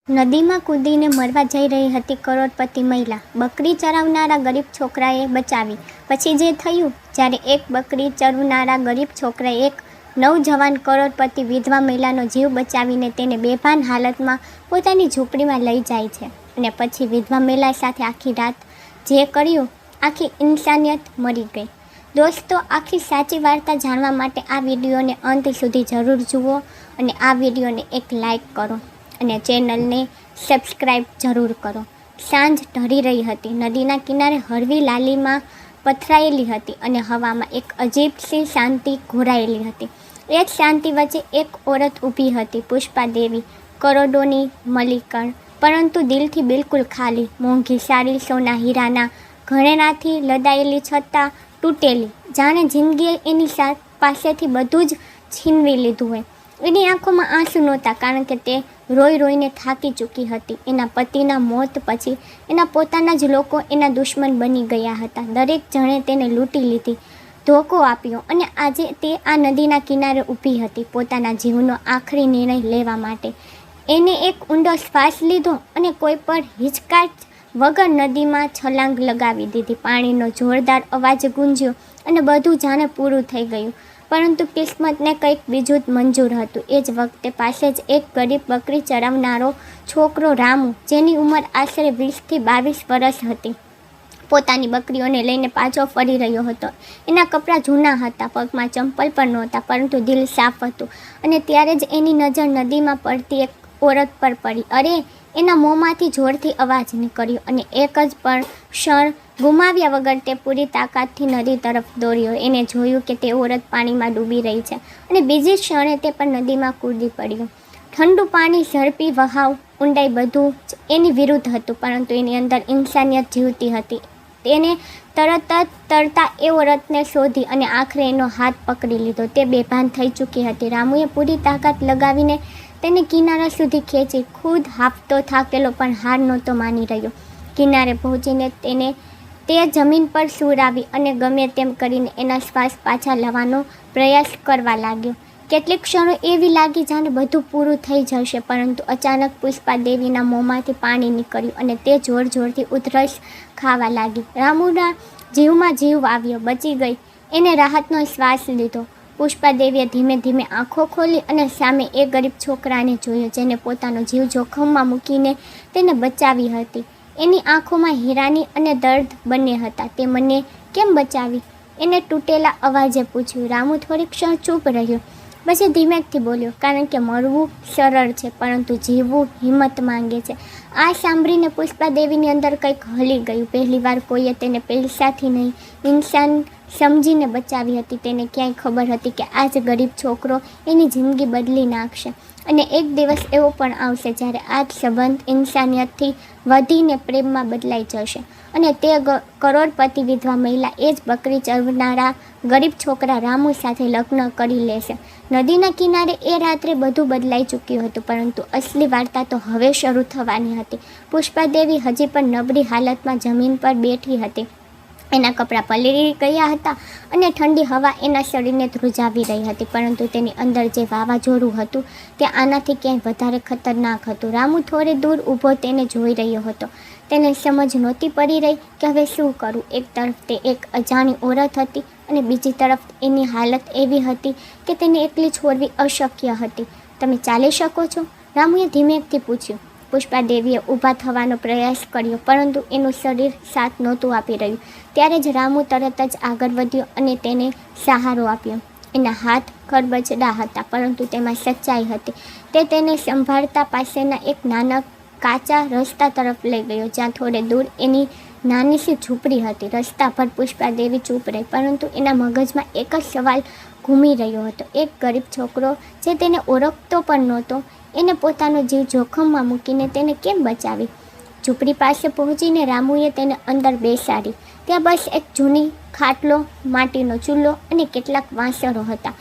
નદીમાં કૂદીને મરવા જઈ રહી હતી કરોડપતિ મહિલા. બકરી ચરાવનારા ગરીબ છોકરાએ બચાવી. પછી જે થયું, જ્યારે એક બકરી ચરવનારા ગરીબ છોકરાએ એક નવજવાન કરોડપતિ વિધવા મહિલાનો જીવ બચાવીને તેને બેભાન હાલતમાં પોતાની ઝૂંપડીમાં લઈ જાય છે. અને પછી વિધવા મહિલા સાથે આખી રાત જે કર્યું, આખી ઇન્સાનિયત મરી ગઈ. દોસ્તો, આખી સાચી વાર્તા જાણવા માટે આ વિડીયોને અંત સુધી જરૂર જુઓ અને આ વિડીયોને એક લાઈક કરો અને ચેનલને સબસ્ક્રાઈબ જરૂર કરો. સાંજ ઢળી રહી હતી. નદીના કિનારે હળવી લાલીમાં પથરાયેલી હતી અને હવામાં એક અજીબસી શાંતિ ઘોરાયેલી હતી. એ જ શાંતિ વચ્ચે એક ઓરત ઊભી હતી, પુષ્પાદેવી, કરોડોની મલિકણ, પરંતુ દિલથી બિલકુલ ખાલી. મોંઘી સાડી, સોના હીરાના ઘરેણાથી લદાયેલી છતાં તૂટેલી, જાણે જિંદગીએ એની પાસેથી બધું જ છીનવી લીધું હોય. એની આંખોમાં આંસુ નહોતા, કારણ કે તે રોઈ રોઈને થાકી ચૂકી હતી. એના પતિના મોત પછી એના પોતાના જ લોકો એના દુશ્મન બની ગયા હતા. દરેક જણે તેને લૂંટી લીધી, ધોકો આપ્યો અને આજે તે આ નદીના કિનારે ઊભી હતી, પોતાના જીવનો આખરી નિર્ણય લેવા માટે. એને એક ઊંડો શ્વાસ લીધો અને કોઈ પણ હિચકાચ વગર નદીમાં છલાંગ લગાવી દીધી. પાણીનો જોરદાર અવાજ ગુંજ્યો અને બધું જાણે પૂરું થઈ ગયું. પરંતુ કિસ્મતને કંઈક બીજું જ મંજૂર હતું. એ જ વખતે પાસે જ એક ગરીબ બકરી ચરાવનારો છોકરો રામુ, જેની ઉંમર આશરે 20 થી 22 વર્ષ હતી, પોતાની બકરીઓને લઈને પાછો ફરી રહ્યો હતો. એના કપડાં જૂના હતા, પગમાં ચંપલ પણ નહોતા, પરંતુ દિલ સાફ હતું. અને ત્યારે જ એની નજર નદીમાં પડતી એક ઓરત પર પડી. અરે! એના મોંમાંથી જોરથી અવાજ નીકળ્યો અને એક જ ક્ષણ ગુમાવ્યા વગર તે પૂરી તાકાતથી નદી તરફ દોડ્યો. એને જોયું કે તે ઓરત પાણીમાં ડૂબી રહી છે અને બીજી ક્ષણે તે પણ નદીમાં કૂદી પડ્યો. ઠંડુ પાણી, ઝડપી વહાવ, ઊંડાઈ, બધું જ એની વિરુદ્ધ હતું, પરંતુ એની અંદર ઇન્સાનિયત જીવતી હતી. તેને તરત જ તરતા એ ઓરતને શોધી અને આખરે એનો હાથ પકડી લીધો. તે બેભાન થઈ ચૂકી હતી. રામુએ પૂરી તાકાત લગાવીને તેને કિનારા સુધી ખેંચી. ખુદ હાંફતો થાકેલો પણ હાર નહોતો માની રહ્યો. કિનારે પહોંચીને તે જમીન પર સૂરાવી અને ગમે તેમ કરીને એના શ્વાસ પાછા લાવવાનો પ્રયાસ કરવા લાગ્યો. કેટલીક ક્ષણો એવી લાગી જાણે બધું પૂરું થઈ જશે, પરંતુ અચાનક પુષ્પાદેવીના મોંમાંથી પાણી નીકળ્યું અને તે જોર જોરથી ઉધરસ ખાવા લાગી. રામુના જીવમાં જીવ આવ્યો. બચી ગઈ. એને રાહતનો શ્વાસ લીધો. પુષ્પાદેવીએ ધીમે ધીમે આંખો ખોલી અને સામે એ ગરીબ છોકરાને જોયો, જેને પોતાનો જીવ જોખમમાં મૂકીને તેને બચાવી હતી. એની આંખોમાં હીરાની અને દર્દ બંને હતા. તે મને કેમ બચાવી? એને તૂટેલા અવાજે પૂછ્યું. રામુ થોડી ક્ષણ ચૂપ રહ્યો, પછી ધીમેકથી બોલ્યો, કારણ કે મરવું સરળ છે, પરંતુ જીવવું હિંમત માંગે છે. આ સાંભળીને પુષ્પાદેવીની અંદર કંઈક હલી ગયું. પહેલીવાર કોઈએ તેને પૈસાથી નહીં, ઇન્સાન સમજીને બચાવી હતી. તેને ક્યાંય ખબર હતી કે આ જ ગરીબ છોકરો એની જિંદગી બદલી નાખશે. અને એક દિવસ એવો પણ આવશે જ્યારે આ જ સંબંધ ઇન્સાનિયતથી વધીને પ્રેમમાં બદલાઈ જશે. અને તે કરોડપતિ વિધવા મહિલા એ જ બકરી ચરવનારા ગરીબ છોકરા રામુ સાથે લગ્ન કરી લેશે. નદીના કિનારે એ રાત્રે બધું બદલાઈ ચૂક્યું હતું, પરંતુ અસલી વાર્તા તો હવે શરૂ થવાની હતી. પુષ્પાદેવી હજી પણ નબળી હાલતમાં જમીન પર બેઠી હતી. એના કપડાં પલળી ગયા હતા અને ઠંડી હવા એના શરીરને ધ્રુજાવી રહી હતી, પરંતુ તેની અંદર જે વાવાઝોડું હતું તે આનાથી ક્યાંય વધારે ખતરનાક હતું. રામુ થોડે દૂર ઊભો તેને જોઈ રહ્યો હતો. તેને સમજ નહોતી પડી રહી કે હવે શું કરવું. એક તરફ તે એક અજાણી ઓરત હતી અને બીજી તરફ એની હાલત એવી હતી કે તેને એકલી છોડવી અશક્ય હતી. તમે ચાલી શકો છો? રામુએ ધીમેકથી પૂછ્યું. પુષ્પાદેવીએ ઊભા થવાનો પ્રયાસ કર્યો, પરંતુ એનું શરીર સાથ નહોતું આપી રહ્યું. ત્યારે જ રામુ તરત જ આગળ વધ્યો અને તેને સહારો આપ્યો. એના હાથ ખરબચડા હતા, પરંતુ તેમાં સચ્ચાઈ હતી. તે તેને સંભાળતા પાસેના એક નાના કાચા રસ્તા તરફ લઈ ગયો, જ્યાં થોડે દૂર એની નાની સી ઝૂંપડી હતી. રસ્તા પર પુષ્પાદેવી ચૂપ રહી, પરંતુ એના મગજમાં એક જ સવાલ ઘૂમી રહ્યો હતો. એક ગરીબ છોકરો જે તેને ઓળખતો પણ નહોતો, એને પોતાનો જીવ જોખમમાં મૂકીને તેને કેમ બચાવી? ઝૂંપડી પાસે પહોંચીને રામુએ તેને અંદર બેસાડી. ત્યાં બસ એક જૂની ખાટલો, માટીનો ચૂલો અને કેટલાક વાસણો હતા.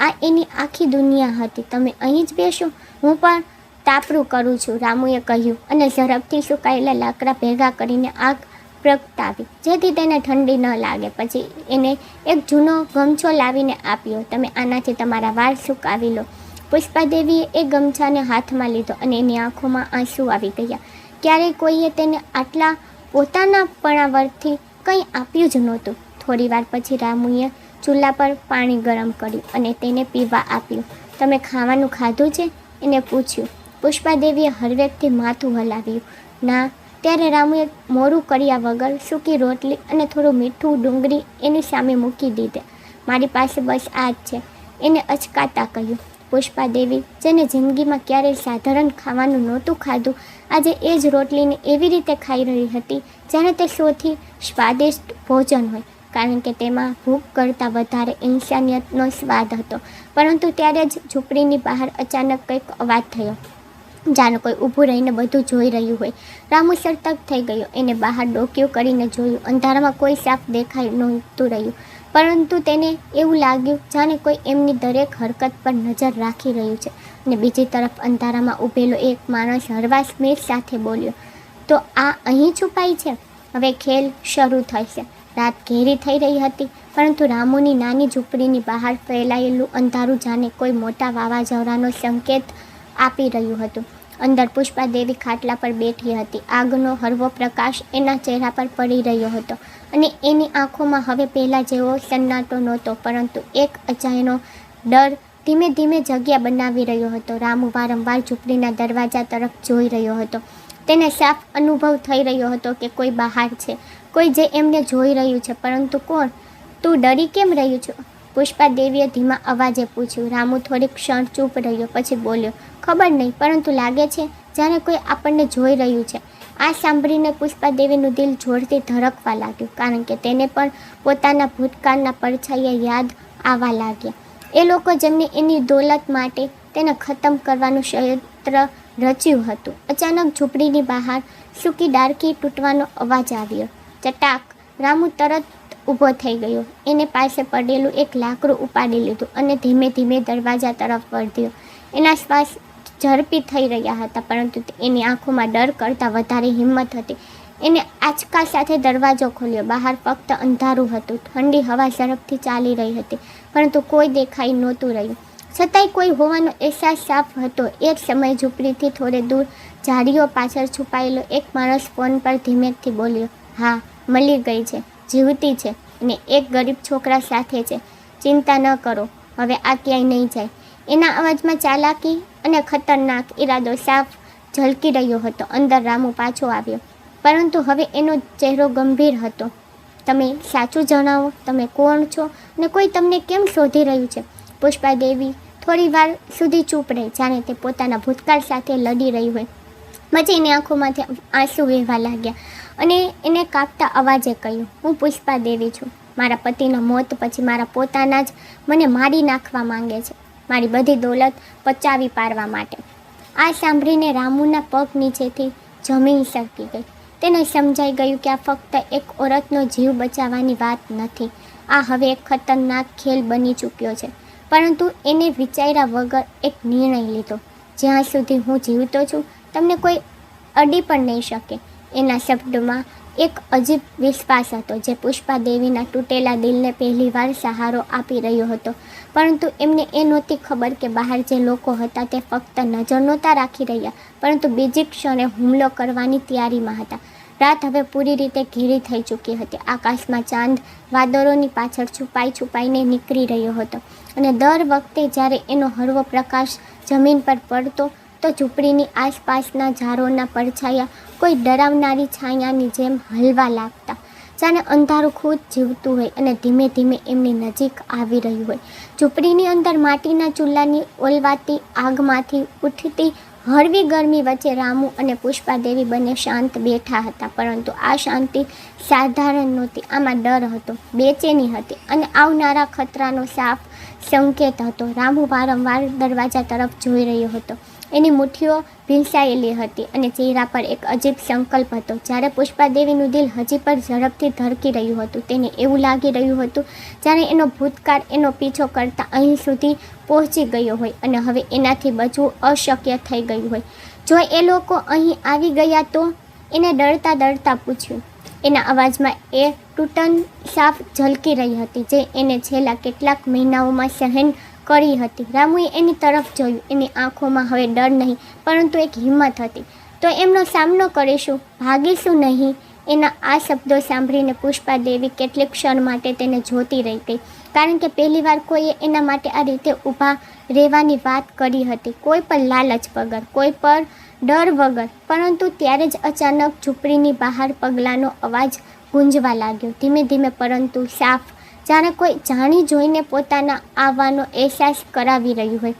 આ એની આખી દુનિયા હતી. તમે અહીં જ બેસો, હું પણ તાપરું કરું છું, રામુએ કહ્યું અને ઝડપથી સુકાયેલા લાકડા ભેગા કરીને આગ પ્રગટાવી, જેથી તેને ઠંડી ન લાગે. પછી એને એક જૂનો ગમછો લાવીને આપ્યો. તમે આનાથી તમારા વાળ સુકાવી લો. પુષ્પાદેવીએ એ ગમછાને હાથમાં લીધો અને એની આંખોમાં આંસુ આવી ગયા. ક્યારેય કોઈએ તેને આટલા પોતાનાપણાવરથી કંઈ આપ્યું જ નહોતું. થોડી વાર પછી રામુએ ચૂલા પર પાણી ગરમ કર્યું અને તેને પીવા આપ્યું. તમે ખાવાનું ખાધું છે? એને પૂછ્યું. પુષ્પાદેવીએ હળવેકથી માથું હલાવ્યું. ના. ત્યારે રામુએ મોરું કર્યા વગર સૂકી રોટલી અને થોડું મીઠું ડુંગળી એની સામે મૂકી દીધે. મારી પાસે બસ આ જ છે, એને અચકાતા કહ્યું. પુષ્પાદેવી, જેને જિંદગીમાં ક્યારેય સાધારણ ખાવાનું નહોતું ખાધું, આજે એ જ રોટલીને એવી રીતે ખાઈ રહી હતી જાણે તે સૌથી સ્વાદિષ્ટ ભોજન હોય, કારણ કે તેમાં ભૂખ કરતાં વધારે ઇન્સાનિયતનો સ્વાદ હતો. પરંતુ ત્યારે જ ઝૂંપડીની બહાર અચાનક કંઈક અવાજ થયો, જાણે કોઈ ઊભું રહીને બધું જોઈ રહ્યું હોય. રામુ સતર્ક થઈ ગયો. એને બહાર ડોકિયું કરીને જોયું. અંધારામાં કોઈ સાફ દેખાઈ નહોતું રહ્યું, પરંતુ તેને એવું લાગ્યું જાણે કોઈ એમની દરેક હરકત પર નજર રાખી રહ્યું છે. અને બીજી તરફ અંધારામાં ઊભેલો એક માણસ હળવા સ્મિત સાથે બોલ્યો, તો આ અહીં છુપાઈ છે? હવે ખેલ શરૂ થશે. રાત ઘેરી થઈ રહી હતી, પરંતુ રામુની નાની ઝૂંપડીની બહાર ફેલાયેલું અંધારું જાણે કોઈ મોટા વાવાઝોડાનો સંકેત આપી રહ્યું હતું. અંદર પુષ્પાદેવી ખાટલા પર બેઠી હતી. આગનો હળવો પ્રકાશ એના ચહેરા પર પડી રહ્યો હતો અને એની આંખોમાં હવે પહેલાં જેવો સન્નાટો નહોતો, પરંતુ એક અજાયનો ડર ધીમે ધીમે જગ્યા બનાવી રહ્યો હતો. રામુ વારંવાર ઝૂંપડીના દરવાજા તરફ જોઈ રહ્યો હતો. તેને સાફ અનુભવ થઈ રહ્યો હતો કે કોઈ બહાર છે, કોઈ જે એમને જોઈ રહ્યું છે. પરંતુ કોણ? તું ડરી કેમ રહ્યું છું? પુષ્પાદેવીએ ધીમા અવાજે પૂછ્યું. રામુ થોડીક ક્ષણ ચૂપ રહ્યો, પછી બોલ્યો, ખબર નહીં, પરંતુ લાગે છે જાણે કોઈ આપણને જોઈ રહ્યું છે. આ સાંભળીને પુષ્પાદેવીનું દિલ જોરથી ધડકવા લાગ્યું, કારણ કે તેને પણ પોતાના ભૂતકાળના પડછાયા યાદ આવવા લાગ્યા. એ લોકો જેમને એની દોલત માટે તેને ખતમ કરવાનું ષડયંત્ર રચ્યું હતું. અચાનક ઝૂંપડીની બહાર સૂકી ડાળખી તૂટવાનો અવાજ આવ્યો. ચટાક! રામુ તરત ઊભો થઈ ગયો. એને પાસે પડેલું એક લાકડું ઉપાડી લીધું અને ધીમે ધીમે દરવાજા તરફ વધ્યો. એના શ્વાસ ઝડપી થઈ રહ્યા હતા, પરંતુ એની આંખોમાં ડર કરતાં વધારે હિંમત હતી. એને આંચકા સાથે દરવાજો ખોલ્યો. બહાર ફક્ત અંધારું હતું. ઠંડી હવા ઝડપથી ચાલી રહી હતી, પરંતુ કોઈ દેખાઈ નહોતું રહ્યું. છતાંય કોઈ હોવાનો અહેસાસ સાફ હતો. એક સમયે ઝૂંપડીથી થોડે દૂર ઝાડીઓ પાછળ છુપાયેલો એક માણસ ફોન પર ધીમેથી બોલ્યો, હા, મળી ગઈ છે, જીવતી છે અને એક ગરીબ છોકરા સાથે છે. ચિંતા ન કરો, હવે આ ક્યાંય નહીં જાય. એના અવાજમાં ચાલાકી અને ખતરનાક ઈરાદો સાફ ઝલકી રહ્યો હતો. અંદર રામુ પાછો આવ્યો, પરંતુ હવે એનો ચહેરો ગંભીર હતો. તમે સાચું જણાવો, તમે કોણ છો અને કોઈ તમને કેમ શોધી રહ્યું છે? પુષ્પાદેવી થોડી વાર સુધી ચૂપ રહી, જાણે તે પોતાના ભૂતકાળ સાથે લડી રહી હોય. પછી એની આંખોમાંથી આંસુ વહેવા લાગ્યા અને એને કાપતા અવાજે કહ્યું, હું પુષ્પાદેવી છું. મારા પતિના મોત પછી મારા પોતાના જ મને મારી નાખવા માંગે છે, મારી બધી દોલત પચાવી પાડવા માટે. આ સાંભળીને રામુના પગ નીચેથી જમીન સરકી ગઈ. તેને સમજાઈ ગયું કે આ ફક્ત એક ઓરતનો જીવ બચાવવાની વાત નથી. આ હવે એક ખતરનાક ખેલ બની ચૂક્યો છે. પરંતુ એને વિચાર્યા વગર એક નિર્ણય લીધો. જ્યાં સુધી હું જીવતો છું, તમને કોઈ અડી પણ નહીં શકે. એના શબ્દમાં એક અજીબ વિશ્વાસ હતો, જે પુષ્પાદેવીના તૂટેલા દિલને પહેલીવાર સહારો આપી રહ્યો હતો. પરંતુ એમને એ નહોતી ખબર કે બહાર જે લોકો હતા તે ફક્ત નજર નહોતા રાખી રહ્યા, પરંતુ બીજી ક્ષણે હુમલો કરવાની તૈયારીમાં હતા. રાત હવે પૂરી રીતે ઘેરી થઈ ચૂકી હતી. આકાશમાં ચાંદ વાદળોની પાછળ છુપાઈને નીકળી રહ્યો હતો અને દર વખતે જ્યારે એનો હળવો પ્રકાશ જમીન પર પડતો તો ઝૂંપડીની આસપાસના ઝાડોના પડછાયા કોઈ ડરાવનારી છાયાની જેમ હલવા લાગતા, જાણે અંધારું ખુદ જીવતું હોય અને ધીમે ધીમે એમની નજીક આવી રહ્યું હોય. ઝૂંપડીની અંદર માટીના ચૂલાની ઓલવાતી આગમાંથી ઉઠતી હળવી ગરમી વચ્ચે રામુ અને પુષ્પાદેવી બંને શાંત બેઠા હતા. પરંતુ આ શાંતિ સાધારણ નહોતી. આમાં ડર હતો, બેચેની હતી અને આવનારા ખતરાનો સાફ સંકેત હતો. રામુ વારંવાર દરવાજા તરફ જોઈ રહ્યો હતો. એની મુઠ્ઠીઓ ભીંસાયેલી હતી અને ચહેરા પર એક અજીબ સંકલ્પ હતો. જ્યારે પુષ્પાદેવીનું દિલ હજી પણ ઝડપથી ધડકી રહ્યું હતું. તેને એવું લાગી રહ્યું હતું જાણે એનો ભૂતકાળ એનો પીછો કરતાં અહીં સુધી પહોંચી ગયો હોય અને હવે એનાથી બચવું અશક્ય થઈ ગયું હોય. જો એ લોકો અહીં આવી ગયા તો? એને ડરતા ડરતા પૂછ્યું. એના અવાજમાં એ તૂટન સાફ ઝલકી રહી હતી, જે એને છેલ્લા કેટલાક મહિનાઓમાં સહન કરી હતી. રામુએ એની તરફ જોયું. એની આંખોમાં હવે ડર નહીં પરંતુ એક હિંમત હતી. તો એમનો સામનો કરીશું, ભાગીશું નહીં. એના આ શબ્દો સાંભળીને પુષ્પાદેવી કેટલીક ક્ષણ માટે તેને જોતી રહી ગઈ, કારણ કે પહેલીવાર કોઈએ એના માટે આ રીતે ઊભા રહેવાની વાત કરી હતી, કોઈ પણ લાલચ વગર, કોઈ પર ડર વગર. પરંતુ ત્યારે જ અચાનક ઝૂંપડીની બહાર પગલાંનો અવાજ ગુંજવા લાગ્યો, ધીમે ધીમે પરંતુ સાફ, જાણે કોઈ જાણી જોઈને પોતાના આવવાનો અહેસાસ કરાવી રહ્યું હોય.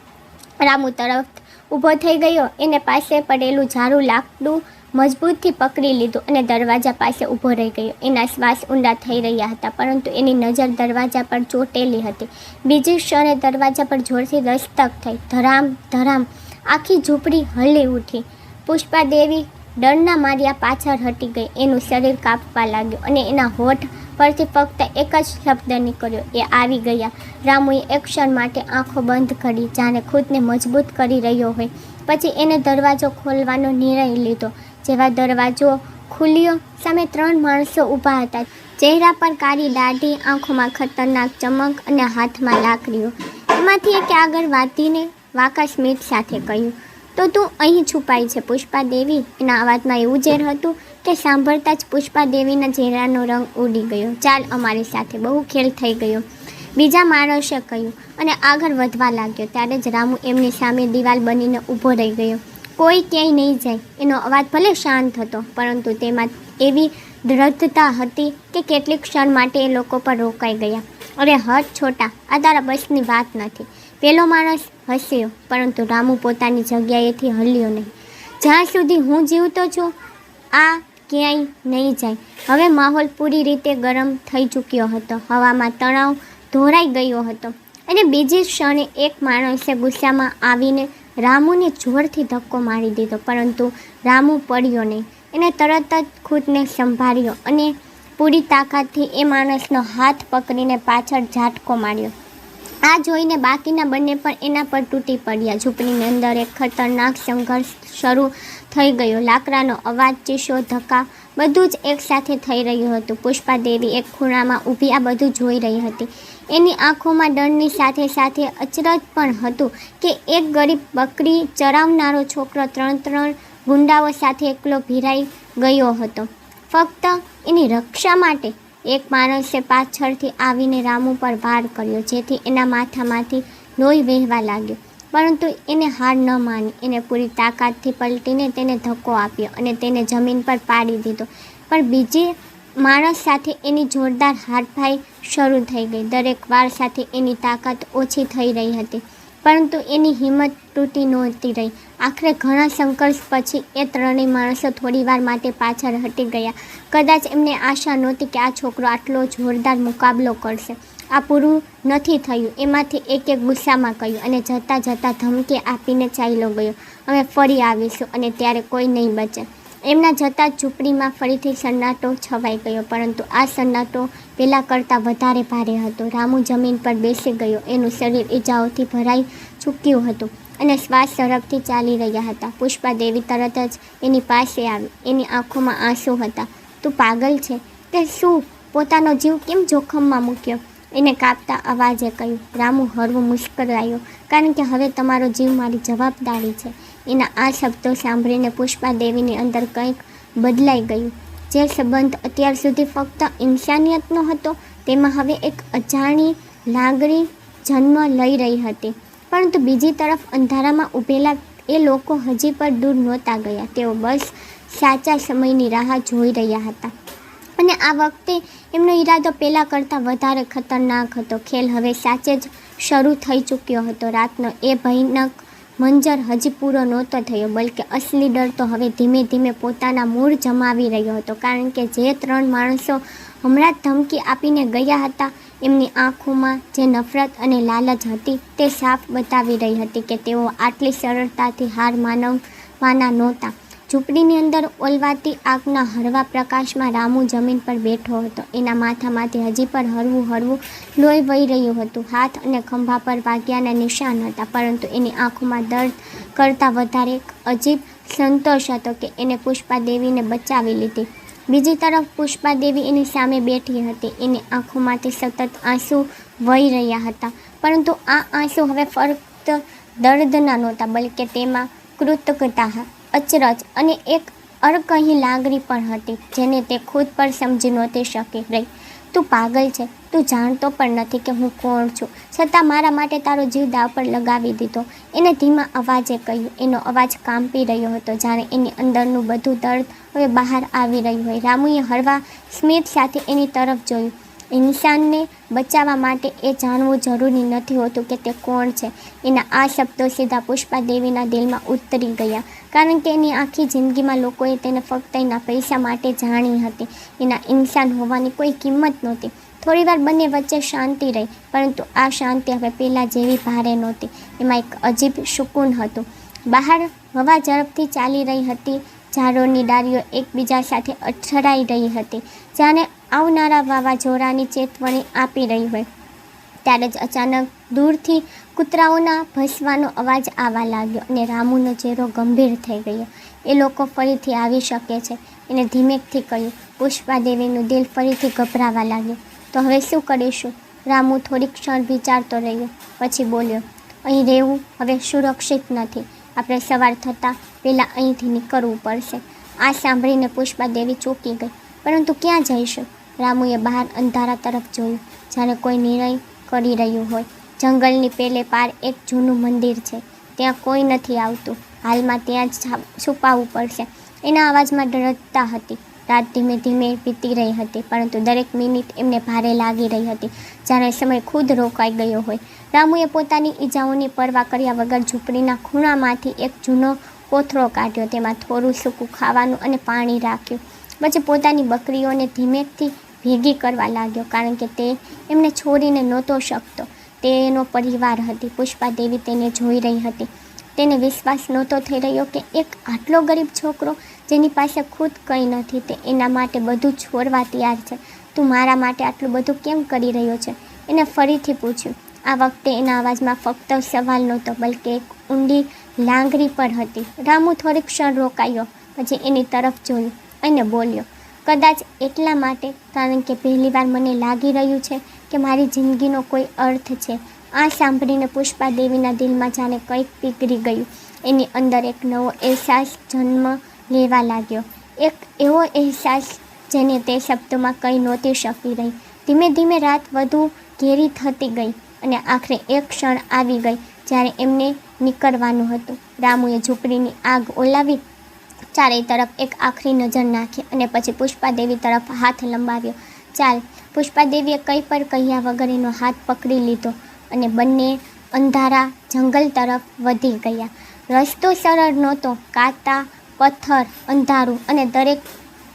રામુ તરફ ઊભો થઈ ગયો. એને પાસે પડેલું ઝાડું લાકડું મજબૂતથી પકડી લીધું અને દરવાજા પાસે ઊભો રહી ગયો. એના શ્વાસ ઊંડા થઈ રહ્યા હતા, પરંતુ એની નજર દરવાજા પર ચોંટેલી હતી. બીજી ક્ષણે દરવાજા પર જોરથી દસ્તક થઈ. ધરામ ધરામ આખી ઝૂંપડી હલી ઉઠી. પુષ્પાદેવી ડરના માર્યા પાછળ હટી ગઈ. એનું શરીર કાપવા લાગ્યું અને એના હોઠ પરથી ફક્ત એક જ શબ્દ નીકળ્યો, એ આવી ગયા. રામુએ એક ક્ષણ માટે આંખો બંધ કરી, જાણે ખુદને મજબૂત કરી રહ્યો હોય. પછી એને દરવાજો ખોલવાનો નિર્ણય લીધો. જેવા દરવાજો ખુલ્યો, સામે 3 માણસો ઊભા હતા. ચહેરા પર કાળી દાઢી, આંખોમાં ખતરનાક ચમક અને હાથમાં લાકડીઓ. એમાંથી એકે આગળ વાંધીને વાકા સ્મિત સાથે કહ્યું, તો તું અહીં છુપાઈ છે પુષ્પાદેવી? એના અવાજમાં એવું ઝેર હતું કે સાંભળતા જ પુષ્પાદેવીના ચહેરાનો રંગ ઉડી ગયો. ચાલ અમારી સાથે, બહુ ખેલ થઈ ગયો, બીજા માણસે કહ્યું અને આગળ વધવા લાગ્યો. ત્યારે જ રામુ એમની સામે દિવાલ બનીને ઊભો રહી ગયો. કોઈ ક્યાંય નહીં જાય. એનો અવાજ ભલે શાંત હતો, પરંતુ તેમાં એવી દ્રઢતા હતી કે કેટલીક ક્ષણ માટે એ લોકો પર રોકાઈ ગયા. અરે હટ છોટા, આ તારા બસની વાત નથી. પેલો માણસ હસ્યો, પરંતુ રામુ પોતાની જગ્યાએથી હલ્યો નહીં. જ્યાં સુધી હું જીવતો છું, આ ક્યાંય નહીં જાય. હવે માહોલ પૂરી રીતે ગરમ થઈ ચૂક્યો હતો. હવામાં તણાવ ધોરાઈ ગયો હતો અને બીજી ક્ષણે એક માણસે ગુસ્સામાં આવીને રામુને જોરથી ધક્કો મારી દીધો, પરંતુ રામુ પડ્યો નહીં. એને તરત જ ખુદને સંભાળ્યો અને પૂરી તાકાતથી એ માણસનો હાથ પકડીને પાછળ ઝાટકો માર્યો. આ જોઈને બાકીના બંને પણ એના પર તૂટી પડ્યા. ઝૂંપડીની અંદર એક ખતરનાક સંઘર્ષ શરૂ થઈ ગયો. લાકડાનો અવાજ, ચીસો, ધક્કા બધું જ એકસાથે થઈ રહ્યું હતું. પુષ્પાદેવી એક ખૂણામાં ઊભી આ બધું જોઈ રહી હતી. એની આંખોમાં ડરની સાથે સાથે અચરજ પણ હતું કે એક ગરીબ બકરી ચરાવનારો છોકરો 3 ગુંડાઓ સાથે એકલો ભીરાઈ ગયો હતો ફક્ત એની રક્ષા માટે. એક માણસે પાછળથી આવીને રામુ પર વાર કર્યો, જેથી એના માથામાંથી લોહી વહેવા લાગ્યો. પરંતુ એને હાર ન માની. એને પૂરી તાકાતથી પલટીને તેને ધક્કો આપ્યો અને તેને જમીન પર પાડી દીધો. પણ બીજી માણસ સાથે એની જોરદાર હાથાઈ શરૂ થઈ ગઈ. દરેક વાર સાથે એની તાકાત ઓછી થઈ રહી હતી, પરંતુ એની હિંમત તૂટી નહોતી રહી. આખરે ઘણા સંઘર્ષ પછી એ 3 માણસો થોડીવાર માટે પાછળ હટી ગયા. કદાચ એમને આશા નહોતી કે આ છોકરો આટલો જોરદાર મુકાબલો કરશે. આ પૂરું નથી થયું, એમાંથી એકે ગુસ્સામાં કહ્યું અને જતાં જતાં ધમકી આપીને ચાલ્યો ગયો. અમે ફરી આવીશું અને ત્યારે કોઈ નહીં બચે. એમના જતાં જ ઝૂંપડીમાં ફરીથી સન્નાટો છવાઈ ગયો, પરંતુ આ સન્નાટો પહેલાં કરતાં વધારે ભારે હતો. રામુ જમીન પર બેસી ગયો. એનું શરીર ઈજાઓથી ભરાઈ ચૂક્યું હતું અને શ્વાસ ઝડપથી ચાલી રહ્યા હતા. પુષ્પાદેવી તરત જ એની પાસે આવી. એની આંખોમાં આંસુ હતા. તું પાગલ છે? તે શું પોતાનો જીવ કેમ જોખમમાં મૂક્યો? એને કાપતા અવાજે કહ્યું. રામુ હળવું મુસ્કરાયો, કારણ કે હવે તમારો જીવ મારી જવાબદારી છે. એના આ શબ્દો સાંભળીને પુષ્પાદેવીની અંદર કંઈક બદલાઈ ગયું. જે સંબંધ અત્યાર સુધી ફક્ત ઇન્સાનિયતનો હતો, તેમાં હવે એક અજાણી લાગણી જન્મ લઈ રહી હતી. પરંતુ બીજી તરફ અંધારામાં ઊભેલા એ લોકો હજી પણ દૂર નહોતા ગયા. તેઓ બસ સાચા સમયની રાહ જોઈ રહ્યા હતા. અને આ વખતે એમનો ઈરાદો પહેલાં કરતાં વધારે ખતરનાક હતો. ખેલ હવે સાચે જ શરૂ થઈ ચૂક્યો હતો. રાતનો એ ભયાનક મંજર હજી પૂરો નહોતો થયો, બલકે અસલી ડર તો હવે ધીમે ધીમે પોતાના મૂળ જમાવી રહ્યો હતો. કારણ કે જે 3 માણસો હમણાં જ ધમકી આપીને ગયા હતા, એમની આંખોમાં જે નફરત અને લાલચ હતી, તે સાફ બતાવી રહી હતી કે તેઓ આટલી સરળતાથી હાર માનવાના નહોતા. ઝૂંપડીની અંદર ઓલવાતી આગના હળવા પ્રકાશમાં રામુ જમીન પર બેઠો હતો. એના માથામાંથી હજી પણ હળવું હળવું લોહી વહી રહ્યું હતું. હાથ અને ખંભા પર વાગ્યાના નિશાન હતા, પરંતુ એની આંખોમાં દર્દ કરતાં વધારે એક અજીબ સંતોષ હતો કે એને પુષ્પાદેવીને બચાવી લીધી. બીજી તરફ પુષ્પાદેવી એની સામે બેઠી હતી. એની આંખોમાંથી સતત આંસુ વહી રહ્યા હતા, પરંતુ આ આંસુ હવે ફક્ત દર્દના નહોતા, બલકે તેમાં કૃતજ્ઞતા, અચરજ અને એક અણકહી લાગણી પણ હતી, જેને તે ખુદ પર સમજી નહોતી શકી રહી. તું પાગલ છે, તું જાણતો પણ નથી કે હું કોણ છું, છતાં મારા માટે તારો જીવ દાવ પર લગાવી દીધો, એને ધીમા અવાજે કહ્યું. એનો અવાજ કાંપી રહ્યો હતો, જાણે એની અંદરનું બધું દર્દ હવે બહાર આવી રહ્યું હોય. રામુએ હળવા સ્મિત સાથે એની તરફ જોયું. ઇન્સાનને બચાવવા માટે એ જાણવું જરૂરી નથી હોતું કે તે કોણ છે. એના આ શબ્દો સીધા પુષ્પાદેવીના દિલમાં ઉતરી ગયા, કારણ કે એની આખી જિંદગીમાં લોકોએ તેને ફક્ત એના પૈસા માટે જાણી હતી. એના ઇન્સાન હોવાની કોઈ કિંમત નહોતી. થોડીવાર બંને વચ્ચે શાંતિ રહી, પરંતુ આ શાંતિ હવે પહેલાં જેવી ભારે નહોતી. એમાં એક અજીબ સુકૂન હતું. બહાર હવા ઝડપથી ચાલી રહી હતી, ઝાડોની ડાળીઓ એકબીજા સાથે અથડાઈ રહી હતી, જાણે આવનારા વાવાઝોડાની ચેતવણી આપી રહી હોય. ત્યારે જ અચાનક દૂરથી કૂતરાઓના ભસવાનો અવાજ આવવા લાગ્યો અને રામુનો ચહેરો ગંભીર થઈ ગયો. એ લોકો ફરીથી આવી શકે છે, એને ધીમેકથી કહ્યું. પુષ્પાદેવીનું દિલ ફરીથી ગભરાવા લાગ્યું. તો હવે શું કરીશું? રામુ થોડીક ક્ષણ વિચારતો રહ્યો, પછી બોલ્યો, અહીં રહેવું હવે સુરક્ષિત નથી. આપણે સવાર થતાં પહેલાં અહીંથી નીકળવું પડશે. આ સાંભળીને પુષ્પાદેવી ચોંકી ગઈ. પરંતુ ક્યાં જઈશું? રામુએ બહાર અંધારા તરફ જોયું, જાણે કોઈ નિર્ણય કરી રહ્યું હોય. જંગલની પેલે પાર એક જૂનું મંદિર છે, ત્યાં કોઈ નથી આવતું. હાલમાં ત્યાં જ છુપાવવું પડશે. એના અવાજમાં દ્રઢતા હતી. રાત ધીમે ધીમે વીતી રહી હતી, પરંતુ દરેક મિનિટ એમને ભારે લાગી રહી હતી, જાણે સમય ખુદ રોકાઈ ગયો હોય. રામુએ પોતાની ઈજાઓની પરવા કર્યા વગર ઝૂંપડીના ખૂણામાંથી એક જૂનો કોથળો કાઢ્યો. તેમાં થોડું સૂકું ખાવાનું અને પાણી રાખ્યું. પછી પોતાની બકરીઓને ધીમેથી ભેગી કરવા લાગ્યો, કારણ કે તે એમને છોડીને નહોતો શકતો. તે એનો પરિવાર હતી. પુષ્પાદેવી તેને જોઈ રહી હતી. તેને વિશ્વાસ નહોતો થઈ રહ્યો કે એક આટલો ગરીબ છોકરો, જેની પાસે ખુદ કંઈ નથી, તે એના માટે બધું છોડવા તૈયાર છે. તું મારા માટે આટલું બધું કેમ કરી રહ્યો છે? એને ફરીથી પૂછ્યું. આ વખતે એના અવાજમાં ફક્ત સવાલ નહોતો, બલકે એક ઊંડી લાગણી પણ હતી. રામુ થોડીક ક્ષણ રોકાયો, પછી એની તરફ જોયું અને બોલ્યો, કદાચ એટલા માટે, કારણ કે પહેલીવાર મને લાગી રહ્યું છે કે મારી જિંદગીનો કોઈ અર્થ છે. આ સાંભળીને પુષ્પાદેવીના દિલમાં જાણે કંઈક પીગળી ગયું. એની અંદર એક નવો અહેસાસ જન્મ લેવા લાગ્યો, એક એવો અહેસાસ જેને તે શબ્દોમાં કંઈ નહોતી શકી રહી. ધીમે ધીમે રાત વધુ ઘેરી થતી ગઈ અને આખરે એક ક્ષણ આવી ગઈ જ્યારે એમને નીકળવાનું હતું. રામુએ ઝૂંપડીની આગ ઓલાવી ચારેય તરફ એક આખરી નજર નાખી અને પછી પુષ્પાદેવી તરફ હાથ લંબાવ્યો. ચાલ. પુષ્પાદેવીએ કંઈ પણ કહ્યા વગર એનો હાથ પકડી લીધો અને બંને અંધારા જંગલ તરફ વધી ગયા. રસ્તો સરળ નહોતો, કાંટા, પથ્થર, અંધારું અને દરેક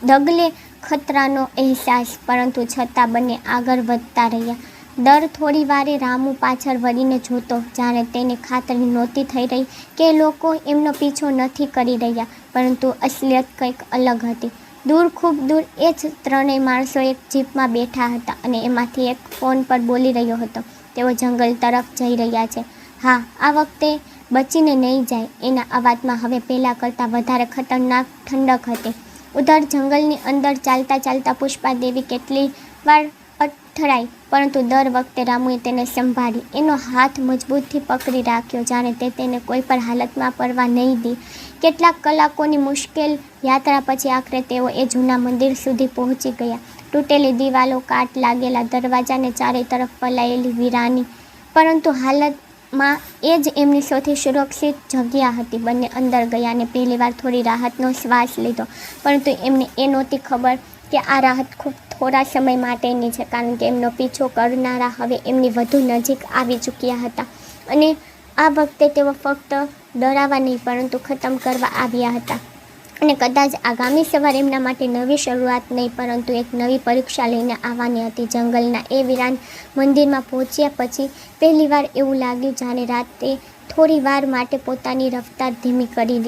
ડગલે ખતરાનો અહેસાસ, પરંતુ છતાં બંને આગળ વધતા રહ્યા. દર થોડી વારે રામુ પાછળ વળીને જોતો, જાણે તેને ખાતરી નહોતી થઈ રહી કે લોકો એમનો પીછો નથી કરી રહ્યા, પરંતુ અસલિયત કંઈક અલગ હતી. દૂર, ખૂબ દૂર, એ જ ત્રણેય માણસો એક જીપમાં બેઠા હતા અને એમાંથી એક ફોન પર બોલી રહ્યો હતો. તેઓ જંગલ તરફ જઈ રહ્યા છે. હા, આ વખતે બચીને નહીં જાય. એના અવાજમાં હવે પહેલાં કરતાં વધારે ખતરનાક ઠંડક હતી. ઉધર જંગલની અંદર ચાલતા ચાલતા પુષ્પાદેવી કેટલી વાર અથડાઈ, પરંતુ દર વખતે રામુએ તેને સંભાળી. એનો હાથ મજબૂતથી પકડી રાખ્યો, જાણે તે તેને કોઈ પણ હાલતમાં પડવા નહીં દે. કેટલાક કલાકોની મુશ્કેલ યાત્રા પછી આખરે તેઓ એ જૂના મંદિર સુધી પહોંચી ગયા. તૂટેલી દિવાલો, કાટ લાગેલા દરવાજાને ચારે તરફ ફેલાયેલી વીરાની, પરંતુ હાલતમાં એ જ એમની સૌથી સુરક્ષિત જગ્યા હતી. બંને અંદર ગયા અને પહેલીવાર થોડી રાહતનો શ્વાસ લીધો, પરંતુ એમને એ નહોતી ખબર કે આ રાહત ખૂબ થોડા સમય માટેની છે, કારણ કે એમનો પીછો કરનારા હવે એમની વધુ નજીક આવી ચૂક્યા હતા અને આ વખતે તેઓ ફક્ત ડરાવવા નહીં, પરંતુ ખતમ કરવા આવ્યા હતા. અને કદાચ આગામી સવાર એમના માટે નવી શરૂઆત નહીં, પરંતુ એક નવી પરીક્ષા લઈને આવવાની હતી. જંગલના એ વીરાન મંદિરમાં પહોંચ્યા પછી પહેલીવાર એવું લાગ્યું જાણે રાતે થોડી વાર માટે પોતાની રફતાર ધીમી કરી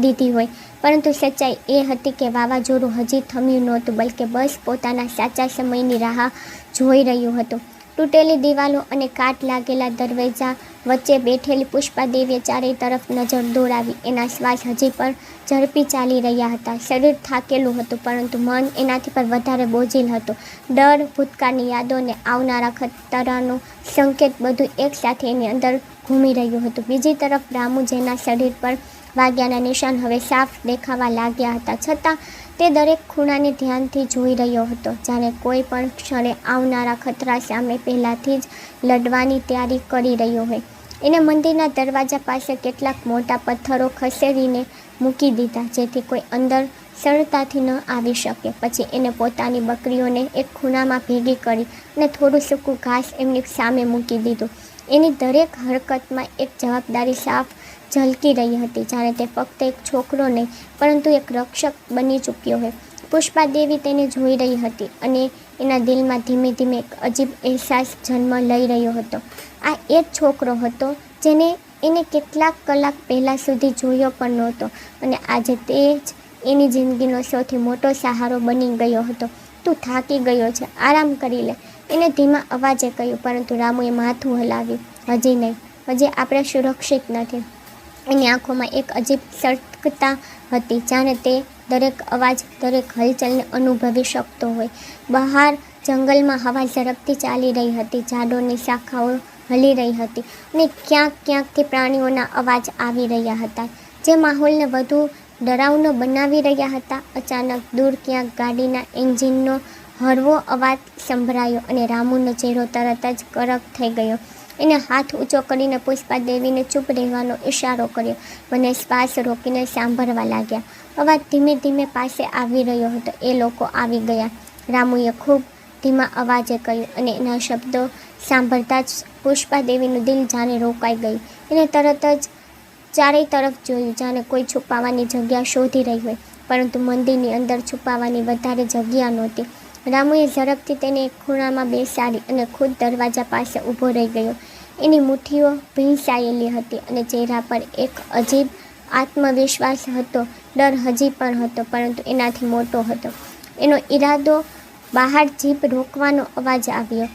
દીધી હોય, પરંતુ સચ્ચાઈ એ હતી કે વાવાઝોડું હજી થમ્યું નહોતું, બલકે બસ પોતાના સાચા સમયની રાહ જોઈ રહ્યું હતું. તૂટેલી દિવાલો અને કાટ લાગેલા દરવાજા વચ્ચે બેઠેલી પુષ્પાદેવીએ ચારેય તરફ નજર દોડાવી. એના શ્વાસ હજી પણ ઝડપી ચાલી રહ્યા હતા. શરીર થાકેલું હતું, પરંતુ મન એનાથી પણ વધારે બોજીલ હતું. ડર, ભૂતકાળની યાદો અને આવનારા ખતરાનો સંકેત બધું એકસાથે એની અંદર ઘૂમી રહ્યું હતું. બીજી તરફ રામુ, જેના શરીર પર વાગ્યાના નિશાન હવે સાફ દેખાવા લાગ્યા હતા, છતાં તે દરેક ખૂણાને ધ્યાનથી જોઈ રહ્યો હતો, જાણે કોઈ પણ ક્ષણે આવનારા ખતરા સામે પહેલાંથી જ લડવાની તૈયારી કરી રહ્યો હોય. એને મંદિરના દરવાજા પાસે કેટલાક મોટા પથ્થરો ખસેડીને મૂકી દીધા, જેથી કોઈ અંદર સરળતાથી ન આવી શકે. પછી એને પોતાની બકરીઓને એક ખૂણામાં ભેગી કરી અને થોડું સૂકું ઘાસ એમની સામે મૂકી દીધું. એની દરેક હરકતમાં એક જવાબદારી સાફ ઝલકી રહી હતી, જાણે તે ફક્ત એક છોકરો નહીં, પરંતુ એક રક્ષક બની ચૂક્યો હોય. પુષ્પાદેવી તેને જોઈ રહી હતી અને એના દિલમાં ધીમે ધીમે એક અજીબ અહેસાસ જન્મ લઈ રહ્યો હતો. આ એ જ છોકરો હતો જેને એને કેટલાક કલાક પહેલાં સુધી જોયો પણ નહોતો, અને આજે તે જ એની જિંદગીનો સૌથી મોટો સહારો બની ગયો હતો. તું થાકી ગયો છે, આરામ કરી લે, એને ધીમા અવાજે કહ્યું, પરંતુ રામુએ માથું હલાવ્યું. હજી નહીં, હજી આપણે સુરક્ષિત નથી. એની આંખોમાં એક અજીબ સતર્કતા હતી, જાણે તે દરેક અવાજ, દરેક હલચલને અનુભવી શકતો હોય. બહાર જંગલમાં હવા ઝડપથી ચાલી રહી હતી, ઝાડોની શાખાઓ હલી રહી હતી અને ક્યાંક ક્યાંકથી પ્રાણીઓના અવાજ આવી રહ્યા હતા, જે માહોલને વધુ ડરાવનો બનાવી રહ્યા હતા. અચાનક દૂર ક્યાંક ગાડીના એન્જિનનો હળવો અવાજ સંભળાયો અને રામુનો ચહેરો તરત જ કડક થઈ ગયો. એને હાથ ઊંચો કરીને પુષ્પાદેવીને ચૂપ રહેવાનો ઇશારો કર્યો. બંને શ્વાસ રોકીને સાંભળવા લાગ્યા. અવાજ ધીમે ધીમે પાસે આવી રહ્યો હતો. એ લોકો આવી ગયા, રામુએ ખૂબ ધીમા અવાજે કહ્યું, અને એના શબ્દો સાંભળતા જ પુષ્પાદેવીનું દિલ જાણે રોકાઈ ગયું. એને તરત જ ચારેય તરફ જોયું, જાણે કોઈ છુપાવાની જગ્યા શોધી રહી હોય, પરંતુ મંદિરની અંદર છુપાવાની વધારે જગ્યા નહોતી. રામુએ ઝડપથી તેને એક ખૂણામાં બેસાડી અને ખુદ દરવાજા પાસે ઊભો રહી ગયો. એની મુઠ્ઠીઓ ભીંસાયેલી હતી અને ચહેરા પર એક અજીબ આત્મવિશ્વાસ હતો. ડર હજી પણ હતો, પરંતુ એનાથી મોટો હતો. એનો ઈરાદો બહાર જીપ રોકવાનો અવાજ આવ્યો,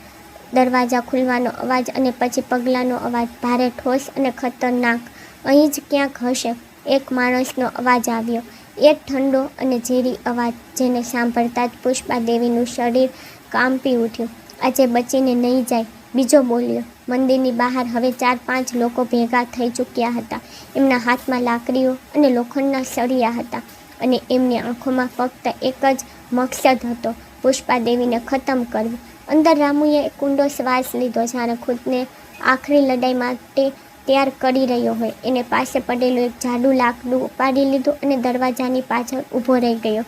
દરવાજા ખુલવાનો અવાજ અને પછી પગલાંનો અવાજ, ભારે, ઠોસ અને ખતરનાક. અહીં જ ક્યાંક હશે. એક માણસનો અવાજ આવ્યો, એ ઠંડો અને ઝેરી અવાજ, જેને સાંભળતા જ પુષ્પાદેવીનું શરીર કાંપી ઉઠ્યું. આજે બચીને નહીં જાય, બીજો બોલ્યો. મંદિરની બહાર હવે 4-5 લોકો ભેગા થઈ ચૂક્યા હતા. એમના હાથમાં લાકડીઓ અને લોખંડના સળિયા હતા, અને એમની આંખોમાં ફક્ત એક જ મકસદ હતો, પુષ્પાદેવીને ખતમ કરવી. અંદર રામુએ એક ઊંડો શ્વાસ લીધો, જાણે ખુદને આખરી લડાઈ માટે તૈયાર કરી રહ્યો હોય. એને પાસે પડેલું એક જાડું લાકડું ઉપાડી લીધું અને દરવાજાની પાછળ ઊભો રહી ગયો.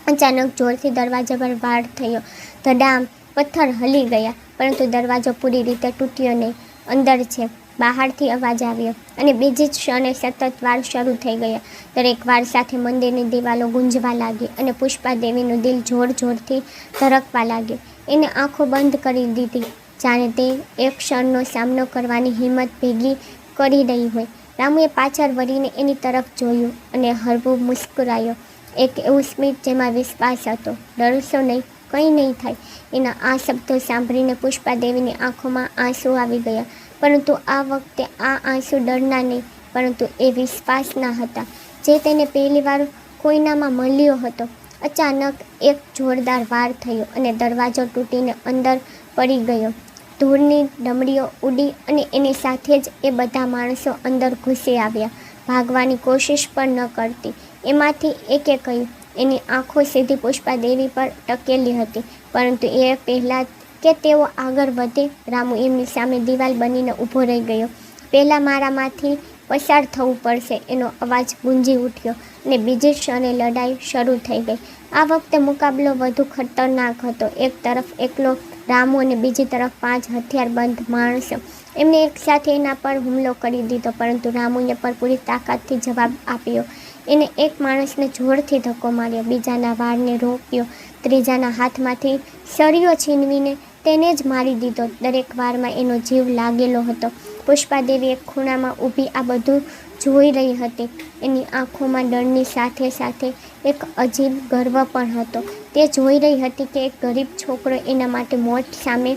અચાનક જોરથી દરવાજા પર વાર થયો. ધડામ! પથ્થર હલી ગયા, પરંતુ દરવાજો પૂરી રીતે તૂટ્યો નહીં. અંદર છે, બહારથી અવાજ આવ્યો, અને બીજી જ ક્ષણે સતત વાર શરૂ થઈ ગયા. દરેક વાર સાથે મંદિરની દિવાલો ગુંજવા લાગી અને પુષ્પાદેવીનું દિલ જોર જોરથી ધડકવા લાગ્યું. એને આંખો બંધ કરી દીધી, જાણે તે એક ક્ષણનો સામનો કરવાની હિંમત ભેગી કરી રહી હોય. રામુએ પાછળ વળીને એની તરફ જોયું અને હળવું મુસ્કરાયો. એક એવું સ્મિત જેમાં વિશ્વાસ હતો. ડરશો નહીં, કંઈ નહીં થાય. એના આ શબ્દો સાંભળીને પુષ્પાદેવીની આંખોમાં આંસુ આવી ગયા, પરંતુ આ વખતે આ આંસુ ડરના નહીં, પરંતુ એ વિશ્વાસના હતા, જે તેને પહેલીવાર કોઈનામાં મળ્યો હતો. અચાનક એક જોરદાર વાર થયો અને દરવાજો તૂટીને અંદર પડી ગયો. ધૂળની ડમરીઓ ઉડી અને એની સાથે જ એ બધા માણસો અંદર ઘૂસી આવ્યા, ભાગવાની કોશિશ પણ ન કરતી. એમાંથી એકે કહ્યું. એની આંખો સીધી પુષ્પાદેવી પર ટકેલી હતી, પરંતુ એ પહેલાં કે તેઓ આગળ વધે, રામુ એમની સામે દિવાલ બનીને ઊભો રહી ગયો. પહેલાં મારામાંથી પસાર થવું પડશે, એનો અવાજ ગુંજી ઉઠ્યો, અને બીજી ક્ષણે લડાઈ શરૂ થઈ ગઈ. આ વખતે મુકાબલો વધુ ખતરનાક હતો. એક તરફ એકલો રામુ અને બીજી તરફ 5 હથિયારબંધ માણસો. એમને એકસાથે એના પર હુમલો કરી દીધો, પરંતુ રામુએ પર પૂરી તાકાતથી જવાબ આપ્યો. એને એક માણસને જોરથી ધક્કો માર્યો, બીજાના વાળને રોક્યો, ત્રીજાના હાથમાંથી સળિયો છીનવીને તેને જ મારી દીધો. દરેક વારમાં એનો જીવ લાગેલો હતો. પુષ્પાદેવી એક ખૂણામાં ઊભી આ બધું જોઈ રહી હતી. એની આંખોમાં ડરની સાથે સાથે એક અજીબ ગર્વ પણ હતો. તે જોઈ રહી હતી કે એક ગરીબ છોકરો એના માટે મોત સામે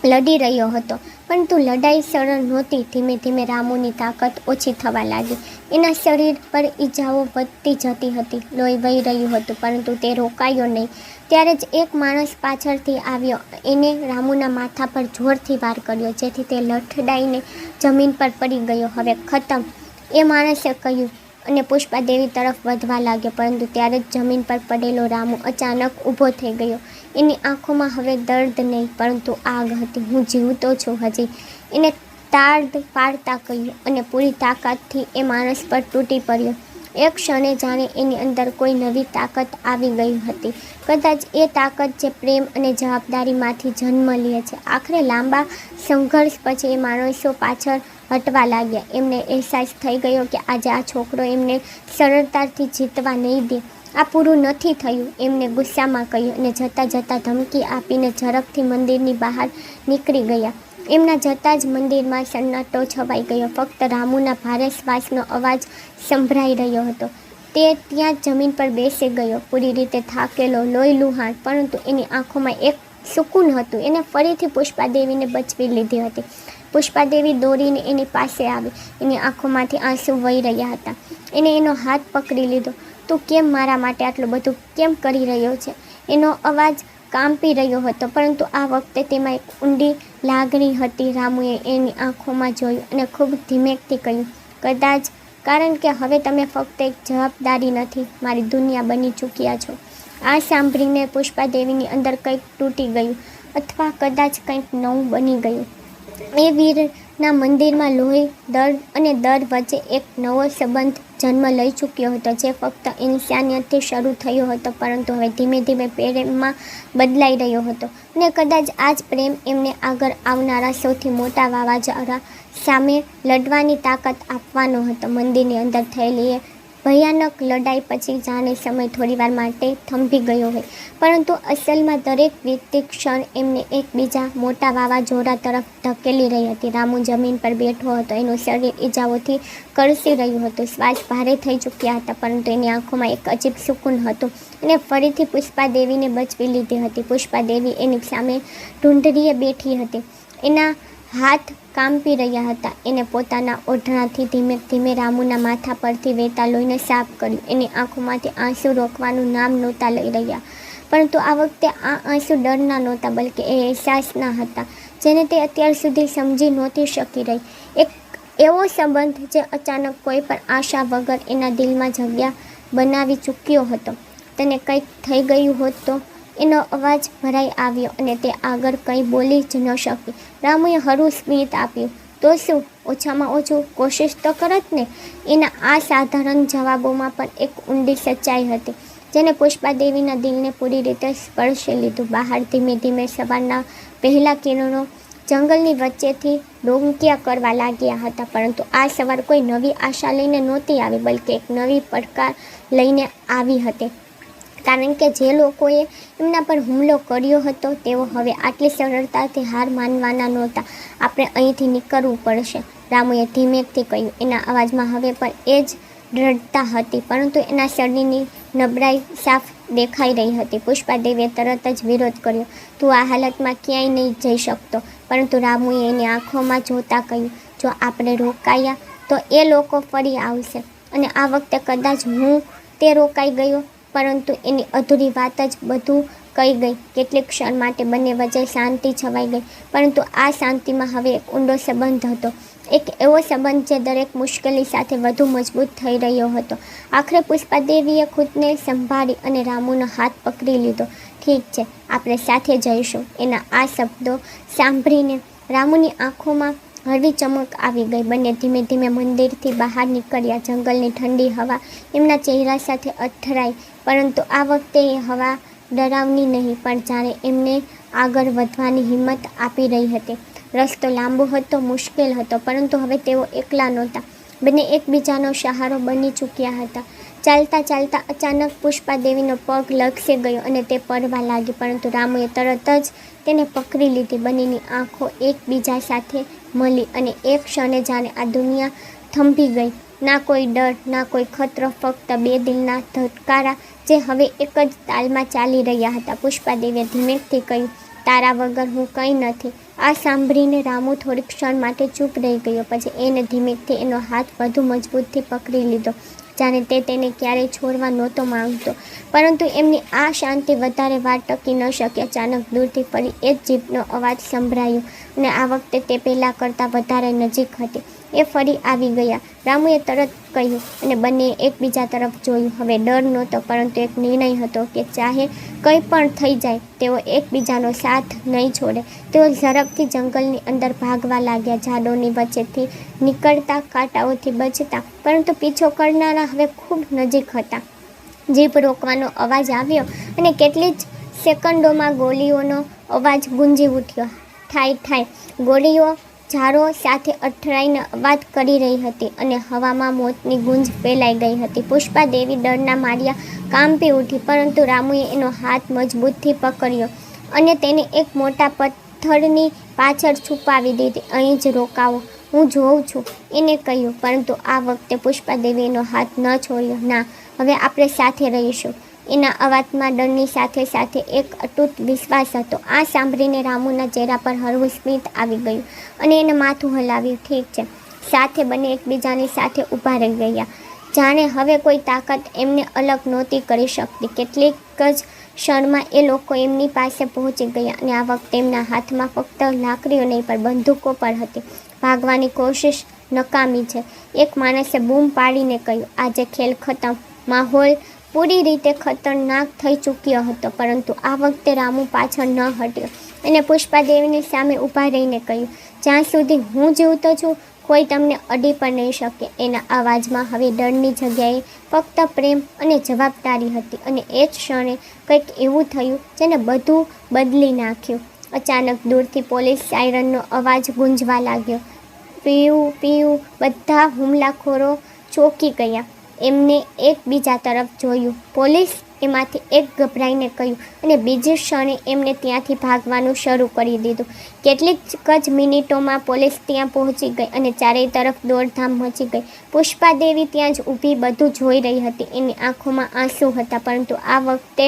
લડી રહ્યો હતો, પરંતુ લડાઈ સરળ નહોતી. ધીમે ધીમે રામુની તાકાત ઓછી થવા લાગી. એના શરીર પર ઈજાઓ વધતી જતી હતી, લોહી વહી રહ્યું હતું, પરંતુ તે રોકાયો નહીં. ત્યારે જ એક માણસ પાછળથી આવ્યો. એને રામુના માથા પર જોરથી વાર કર્યો, જેથી તે લથડાઈને જમીન પર પડી ગયો. હવે ખતમ, એ માણસે કહ્યું અને પુષ્પાદેવી તરફ વધવા લાગ્યો, પરંતુ ત્યારે જ જમીન પર પડેલો રામુ અચાનક ઊભો થઈ ગયો. એની આંખોમાં હવે દર્દ નહીં, પરંતુ આગ હતી. હું જીવતો છું હજી, એને તાડ પાડતા કહ્યું, અને પૂરી તાકાતથી એ માણસ પર તૂટી પડ્યો. એક ક્ષણે જાણે એની અંદર કોઈ નવી તાકાત આવી ગઈ હતી. કદાચ એ તાકાત જે પ્રેમ અને જવાબદારીમાંથી જન્મ લે છે. આખરે લાંબા સંઘર્ષ પછી એ માણસો પાછળ હટવા લાગ્યા. એમને અહેસાસ થઈ ગયો કે આજે આ છોકરો એમને સરળતાથી જીતવા નહીં દે. આ પૂરું નથી થયું, એમને ગુસ્સામાં કહ્યું, અને જતાં જતાં ધમકી આપીને ઝડપથી મંદિરની બહાર નીકળી ગયા. એમના જતાં જ મંદિરમાં સન્નાટો છવાઈ ગયો. ફક્ત રામુના ભારે શ્વાસનો અવાજ સંભળાઈ રહ્યો હતો. તે ત્યાં જમીન પર બેસી ગયો, પૂરી રીતે થાકેલો, લોહીલુહાણ, પરંતુ એની આંખોમાં એક સુકૂન હતું. એને ફરીથી પુષ્પાદેવીને બચવી લીધી હતી. પુષ્પાદેવી દોડીને એની પાસે આવી. એની આંખોમાંથી આંસુ વહી રહ્યા હતા. એને એનો હાથ પકડી લીધો. તું કેમ મારા માટે આટલું બધું કેમ કરી રહ્યો છે? એનો અવાજ કાંપી રહ્યો હતો, પરંતુ આ વખતે તેમાં એક ઊંડી લાગણી હતી. રામુએ એની આંખોમાં જોયું અને ખૂબ ધીમેકથી કહ્યું, કદાચ કારણ કે હવે તમે ફક્ત એક જવાબદારી નથી, મારી દુનિયા બની ચૂક્યા છો. આ સાંભળીને પુષ્પાદેવીની અંદર કંઈક તૂટી ગયું, અથવા કદાચ કંઈક નવું બની ગયું. એ વીરના મંદિરમાં લોહી, દર્દ અને દર વચ્ચે એક નવો સંબંધ જન્મ લઈ ચૂક્યો હતો, જે ફક્ત ઇન્સાનિયતથી શરૂ થયો હતો, પરંતુ હવે ધીમે ધીમે પ્રેમમાં બદલાઈ રહ્યો હતો. અને કદાચ આ જ પ્રેમ એમને આગળ આવનારા સૌથી મોટા વાવાઝોડા સામે લડવાની તાકાત આપવાનો હતો. મંદિરની અંદર થયેલી એ ભયાનક લડાઈ પછી જાણે સમય થોડીવાર માટે થંભી ગયો હોય, પરંતુ અસલમાં દરેક વ્યક્તિ ક્ષણ એમને એકબીજા મોટા વાવાઝોડા તરફ ધકેલી રહી હતી. રામુ જમીન પર બેઠો હતો. એનું શરીર ઈજાઓથી કળસી રહ્યું હતું. શ્વાસ ભારે થઈ ચૂક્યા હતા, પરંતુ એની આંખોમાં એક અજીબ સુકૂન હતું. એને ફરીથી પુષ્પાદેવીને બચવી લીધી હતી. પુષ્પાદેવી એની સામે ઢૂંઢરીએ બેઠી હતી. એના હાથ કાંપી રહ્યા હતા. એને પોતાના ઓઢણાથી ધીમે ધીમે રામુના માથા પરથી વહેતા લોહીને સાફ કર્યું. એની આંખોમાંથી આંસુ રોકવાનું નામ નહોતા લઈ રહ્યા, પરંતુ આ વખતે આ આંસુ ડરના નહોતા, બલ્કે એ અહેસાસના હતા, જેને તે અત્યાર સુધી સમજી નહોતી શકી રહી. એક એવો સંબંધ જે અચાનક કોઈ પણ આશા વગર એના દિલમાં જગ્યા બનાવી ચૂક્યો હતો. તેને કંઈક થઈ ગયું હોત તો? એનો અવાજ ભરાઈ આવ્યો અને તે આગળ કંઈ બોલી જ ન શકી. રામુએ હળવું સ્મિત આપ્યું. તો શું, ઓછામાં ઓછું કોશિશ તો કરત ને? એના આ સાધારણ જવાબોમાં પણ એક ઊંડી સચ્ચાઈ હતી, જેને પુષ્પાદેવીના દિલને પૂરી રીતે સ્પર્શી લીધું. બહાર ધીમે ધીમે સવારના પહેલા કિરણો જંગલની વચ્ચેથી ડોંકિયા કરવા લાગ્યા હતા, પરંતુ આ સવાર કોઈ નવી આશા લઈને નહોતી આવી, બલ્કે એક નવી પડકાર લઈને આવી હતી. કારણ કે જે લોકોએ એમના પર હુમલો કર્યો હતો, તેઓ હવે આટલી સરળતાથી હાર માનવાના નહોતા. આપણે અહીંથી નીકળવું પડશે, રામુએ ધીમેકથી કહ્યું. એના અવાજમાં હવે પણ એ જ દ્રઢતા હતી, પરંતુ એના શરીરની નબળાઈ સાફ દેખાઈ રહી હતી. પુષ્પાદેવીએ તરત જ વિરોધ કર્યો. તું આ હાલતમાં ક્યાંય નહીં જઈ શકતો. પરંતુ રામુએ એની આંખોમાં જોતા કહ્યું, જો આપણે રોકાયા તો એ લોકો ફરી આવશે, અને આ વખતે કદાચ હું તે રોકાઈ ગયો. પરંતુ એની અધૂરી વાત જ બધું કહી ગઈ. કેટલીક ક્ષણ માટે બંને વચ્ચે શાંતિ છવાઈ ગઈ, પરંતુ આ શાંતિમાં હવે એક ઊંડો સંબંધ હતો. એક એવો સંબંધ જે દરેક મુશ્કેલી સાથે વધુ મજબૂત થઈ રહ્યો હતો. આખરે પુષ્પાદેવીએ ખુદને સંભાળી અને રામુનો હાથ પકડી લીધો. ઠીક છે, આપણે સાથે જઈશું. એના આ શબ્દો સાંભળીને રામુની આંખોમાં હળવી ચમક આવી ગઈ. બંને ધીમે ધીમે મંદિરથી બહાર નીકળ્યા. જંગલની ઠંડી હવા એમના ચહેરા સાથે અથડાઈ, પરંતુ આ વખતે એ હવા ડરાવની નહીં, પણ જાણે એમને આગળ વધવાની હિંમત આપી રહી હતી. રસ્તો લાંબો હતો, મુશ્કેલ હતો, પરંતુ હવે તેઓ એકલા નહોતા. બંને એકબીજાનો સહારો બની ચૂક્યા હતા. ચાલતા ચાલતા અચાનક પુષ્પાદેવીનો પગ લપસી ગયો અને તે પડવા લાગી, પરંતુ રામુએ તરત જ તેને પકડી લીધી. બંનેની આંખો એકબીજા સાથે મળી અને એક ક્ષણે જાણે આ દુનિયા થંભી ગઈ. ના કોઈ ડર, ના કોઈ ખતરો, ફક્ત બે દિલના ધબકારા જે હવે એક જ તાલમાં ચાલી રહ્યા હતા. પુષ્પાદેવીએ ધીમેકથી કહ્યું, તારા વગર હું કંઈ નથી. આ સાંભળીને રામુ થોડીક ક્ષણ માટે ચૂપ રહી ગયો. પછી એને ધીમેથી એનો હાથ વધુ મજબૂતથી પકડી લીધો, જાણે તે તેને ક્યારેય છોડવા નહોતો માંગતો. પરંતુ એમની આ શાંતિ વધારે વાર ટકી ન શકી. અચાનક દૂરથી ફરી એ જ જીભનો અવાજ સંભળાયો અને આ વખતે તે પહેલાં કરતાં વધારે નજીક હતી. એ ફરી આવી ગયા. રામુએ તરત કહ્યું અને બંનેએ એકબીજા તરફ જોયું. હવે ડર નહોતો, પરંતુ એક નિર્ણય હતો કે ચાહે કંઈ પણ થઈ જાય, તેઓ એકબીજાનો સાથ નહીં છોડે. તેઓ ઝડપથી જંગલની અંદર ભાગવા લાગ્યા, ઝાડોની વચ્ચેથી નીકળતા, કાંટાઓથી બચતા, પરંતુ પીછો કરનારા હવે ખૂબ નજીક હતા. જીપ રોકવાનો અવાજ આવ્યો અને કેટલી જ સેકન્ડોમાં ગોળીઓનો અવાજ ગુંજી ઉઠ્યો. ઠાય ઠાય ગોળીઓ ઝાડો સાથે અથડાઈને અવાજ કરી રહી હતી અને હવામાં મોતની ગુંજ ફેલાઈ ગઈ હતી. પુષ્પાદેવી ડરના માર્યા કાંપી ઉઠી, પરંતુ રામુએ એનો હાથ મજબૂતથી પકડ્યો અને તેને એક મોટા પથ્થરની પાછળ છુપાવી દીધી. અહીં જ રોકાવો, હું જોઉં છું, એને કહ્યું. પરંતુ આ વખતે પુષ્પાદેવી એનો હાથ ન છોડ્યો. ના, હવે આપણે સાથે રહીશું. એના અવાજમાં ડરની સાથે સાથે એક અતૂટ વિશ્વાસ હતો. આ સાંભળીને રામુના ચહેરા પર હળવું સ્મિત આવી ગયું અને એને માથું હલાવ્યું. ઠીક છે. સાથે બંને એકબીજાની સાથે ઊભા રહી ગયા, જાણે હવે કોઈ તાકાત એમને અલગ નહોતી કરી શકતી. કેટલીક જ ક્ષણમાં એ લોકો એમની પાસે પહોંચી ગયા અને આ વખતે એમના હાથમાં ફક્ત લાકડીઓ નહીં પણ બંદૂકો પણ હતી. ભાગવાની કોશિશ નકામી છે, એક માણસે બૂમ પાડીને કહ્યું. આજે ખેલ ખતમ. માહોલ પૂરી રીતે ખતરનાક થઈ ચૂક્યો હતો, પરંતુ આ વખતે રામુ પાછળ ન હટ્યો અને પુષ્પાદેવીની સામે ઊભા રહીને કહ્યું, જ્યાં સુધી હું જીવતો છું, કોઈ તમને અડી પણ નહીં શકે. એના અવાજમાં હવે ડરની જગ્યાએ ફક્ત પ્રેમ અને જવાબદારી હતી. અને એ જ ક્ષણે કંઈક એવું થયું જેને બધું બદલી નાખ્યું. અચાનક દૂરથી પોલીસ સાયરનનો અવાજ ગુંજવા લાગ્યો. પીયું પીયું. બધા હુમલાખોરો ચોંકી ગયા. એમને એકબીજા તરફ જોયું. પોલીસ, એમાંથી એક ગભરાઈને કહ્યું અને બીજી ક્ષણે એમને ત્યાંથી ભાગવાનું શરૂ કરી દીધું. કેટલીક જ મિનિટોમાં પોલીસ ત્યાં પહોંચી ગઈ અને ચારેય તરફ દોડધામ મચી ગઈ. પુષ્પાદેવી ત્યાં જ ઊભી બધું જોઈ રહી હતી. એની આંખોમાં આંસુ હતા, પરંતુ આ વખતે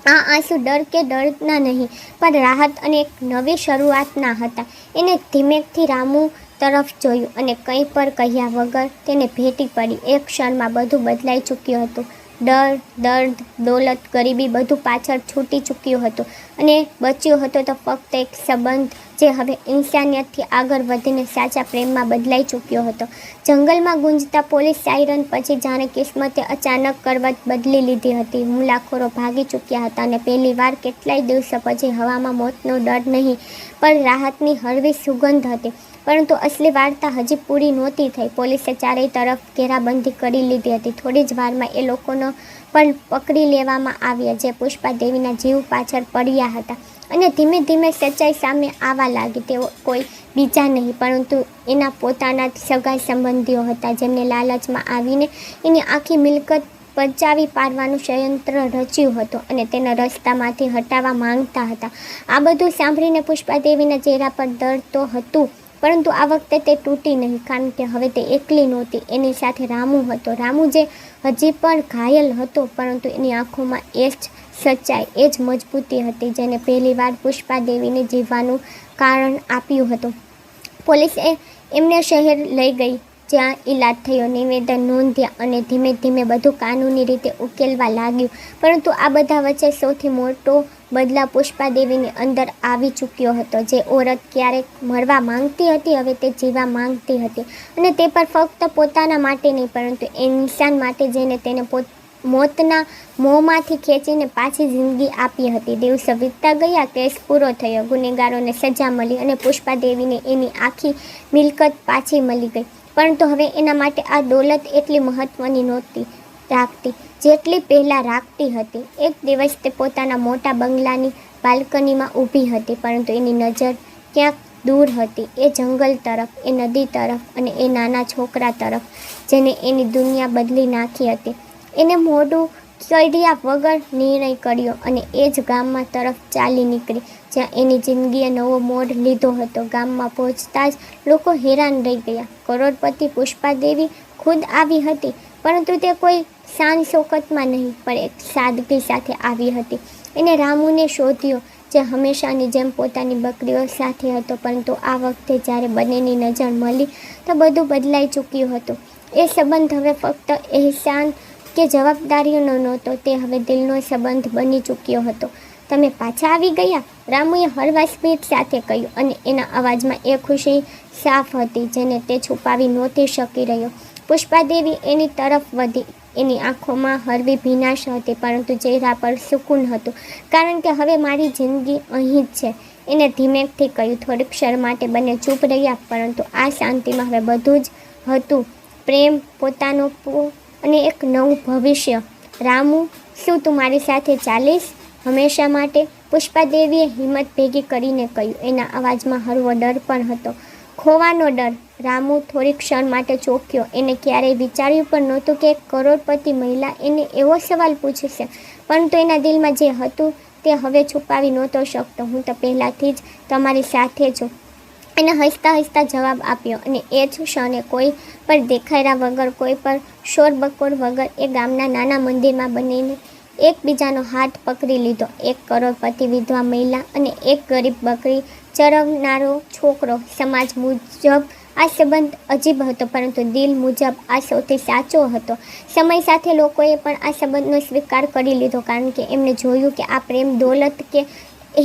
આ આંસુ ડર કે ડરના નહીં, પણ રાહત અને એક નવી શરૂઆતના હતા. એને ધીમેકથી રામુ તરફ જોયું અને કંઈ પણ કહ્યા વગર તેને ભેટી પડી. એક ક્ષણમાં બધું બદલાઈ ચૂક્યું હતું. ડર, દર્દ, દોલત, ગરીબી બધું પાછળ છૂટી ચૂક્યું હતું અને બચ્યું હતું તો ફક્ત એક સંબંધ જે હવે ઇન્સાનિયતથી આગળ વધીને સાચા પ્રેમમાં બદલાઈ ચૂક્યો હતો. જંગલમાં ગુંજતા પોલીસ સાયરન પછી જાણે કિસ્મતે અચાનક કરવત બદલી લીધી હતી. હુમલાખોરો ભાગી ચૂક્યા હતા અને પહેલીવાર કેટલાય દિવસો પછી હવામાં મોતનો ડર નહીં પણ રાહતની હળવી સુગંધ હતી. પરંતુ અસલી વાર્તા હજી પૂરી નહોતી થઈ. પોલીસે ચારેય તરફ ઘેરાબંધી કરી લીધી હતી. થોડી જ વારમાં એ લોકોનો પણ પકડી લેવામાં આવ્યા જે પુષ્પાદેવીના જીવ પાછળ પડ્યા હતા અને ધીમે ધીમે સચ્ચાઈ સામે આવવા લાગી. તેઓ કોઈ બીજા નહીં પરંતુ એના પોતાના સગા સંબંધીઓ હતા, જેમને લાલચમાં આવીને એની આખી મિલકત પચાવી પાડવાનું ષડયંત્ર રચ્યું હતું અને તેના રસ્તામાંથી હટાવવા માંગતા હતા. આ બધું સાંભળીને પુષ્પાદેવીના ચહેરા પર દર્દ તો હતું, પરંતુ આ વખતે તે તૂટી નહીં, કારણ કે હવે તે એકલી નહોતી. એની સાથે રામુ હતો. રામુ જે હજી પણ ઘાયલ હતો, પરંતુ એની આંખોમાં એ જ સચ્ચાઈ, એ જ મજબૂતી હતી જેને પહેલીવાર પુષ્પાદેવીને જીવવાનું કારણ આપ્યું હતું. પોલીસે એમને શહેર લઈ ગઈ, જ્યાં ઈલાજ થયો, નિવેદન નોંધ્યા અને ધીમે ધીમે બધું કાનૂની રીતે ઉકેલવા લાગ્યું. પરંતુ આ બધા વચ્ચે સૌથી મોટો બદલાવ પુષ્પાદેવીની અંદર આવી ચૂક્યો હતો. જે ઓરત ક્યારેક મરવા માંગતી હતી, હવે તે જીવવા માંગતી હતી અને તે પર ફક્ત પોતાના માટે નહીં, પરંતુ એ ઇન્સાન માટે જેને તેને મોતના મોંમાંથી ખેંચીને પાછી જિંદગી આપી હતી. દિવસો વીતતા ગયા, કેસ પૂરો થયો, ગુનેગારોને સજા મળી અને પુષ્પાદેવીને એની આખી મિલકત પાછી મળી ગઈ. પરંતુ હવે એના માટે આ દોલત એટલી મહત્ત્વની નહોતી રાખતી જેટલી પહેલાં રાખતી હતી. એક દિવસ તે પોતાના મોટા બંગલાની બાલ્કનીમાં ઊભી હતી, પરંતુ એની નજર ક્યાંક દૂર હતી, એ જંગલ તરફ, એ નદી તરફ અને એ નાના છોકરા તરફ જેને એની દુનિયા બદલી નાખી હતી. એને મોઢું કર્યા વગર નિર્ણય કર્યો અને એ જ ગામમાં તરફ ચાલી નીકળી, જ્યાં એની જિંદગીએ નવો મોડ લીધો હતો. ગામમાં પહોંચતા જ લોકો હેરાન રહી ગયા. કરોડપતિ પુષ્પાદેવી ખુદ આવી હતી, પરંતુ તે કોઈ શાન શોકતમાં નહીં પણ એક સાદગી સાથે આવી હતી. એને રામુને શોધ્યો, જે હંમેશાની જેમ પોતાની બકરીઓ સાથે હતો, પરંતુ આ વખતે જ્યારે બંનેની નજર મળી તો બધું બદલાઈ ચૂક્યું હતું. એ સંબંધ હવે ફક્ત અહેસાન કે જવાબદારીઓનો નહોતો, તે હવે દિલનો સંબંધ બની ચૂક્યો હતો. તમે પાછા આવી ગયા, રામુએ હળવા સ્મિત સાથે કહ્યું, અને એના અવાજમાં એ ખુશી સાફ હતી જેને તે છુપાવી નહોતી શકી રહ્યો. પુષ્પાદેવી એની તરફ વધી. એની આંખોમાં હળવી ભીનાશ હતી, પરંતુ ચહેરા પર સુકૂન હતું, કારણ કે હવે મારી જિંદગી અહીં જ છે, એને ધીમેકથી કહ્યું. થોડીક ક્ષણ માટે બંને ચૂપ રહ્યા, પરંતુ આ શાંતિમાં હવે બધું જ હતું: પ્રેમ, પોતાનો અને એક નવું ભવિષ્ય. રામુ, શું તું મારી સાથે ચાલીશ હંમેશા માટે? પુષ્પાદેવીએ હિંમત ભેગી કરીને કહ્યું. એના અવાજમાં હળવો ડર પણ હતો, ખોવાનો ડર. રામુ થોડી ક્ષણ માટે ચોંક્યો. એને ક્યારેય વિચાર્યું પણ નહોતું કે એક કરોડપતિ મહિલા એને એવો સવાલ પૂછશે, પરંતુ એના દિલમાં જે હતું તે હવે છુપાવી નહોતો શકતો. હું તો પહેલાંથી જ તમારી સાથે છું, એને હસતા હસતા જવાબ આપ્યો. અને એ જ ક્ષણે કોઈ પર દેખાડ્યા વગર, કોઈ પર શોરબકોર વગર એ ગામના નાના મંદિરમાં બંનેને એકબીજાનો હાથ પકડી લીધો. એક કરોડપતિ વિધવા મહિલા અને એક ગરીબ બકરી ચરવનારો છોકરો. સમાજ મુજબ આ સંબંધ અજીબ હતો, પરંતુ દિલ મુજબ આ સૌથી સાચો હતો. સમય સાથે લોકોએ પણ આ સંબંધનો સ્વીકાર કરી લીધો, કારણ કે એમને જોયું કે આ પ્રેમ દોલત કે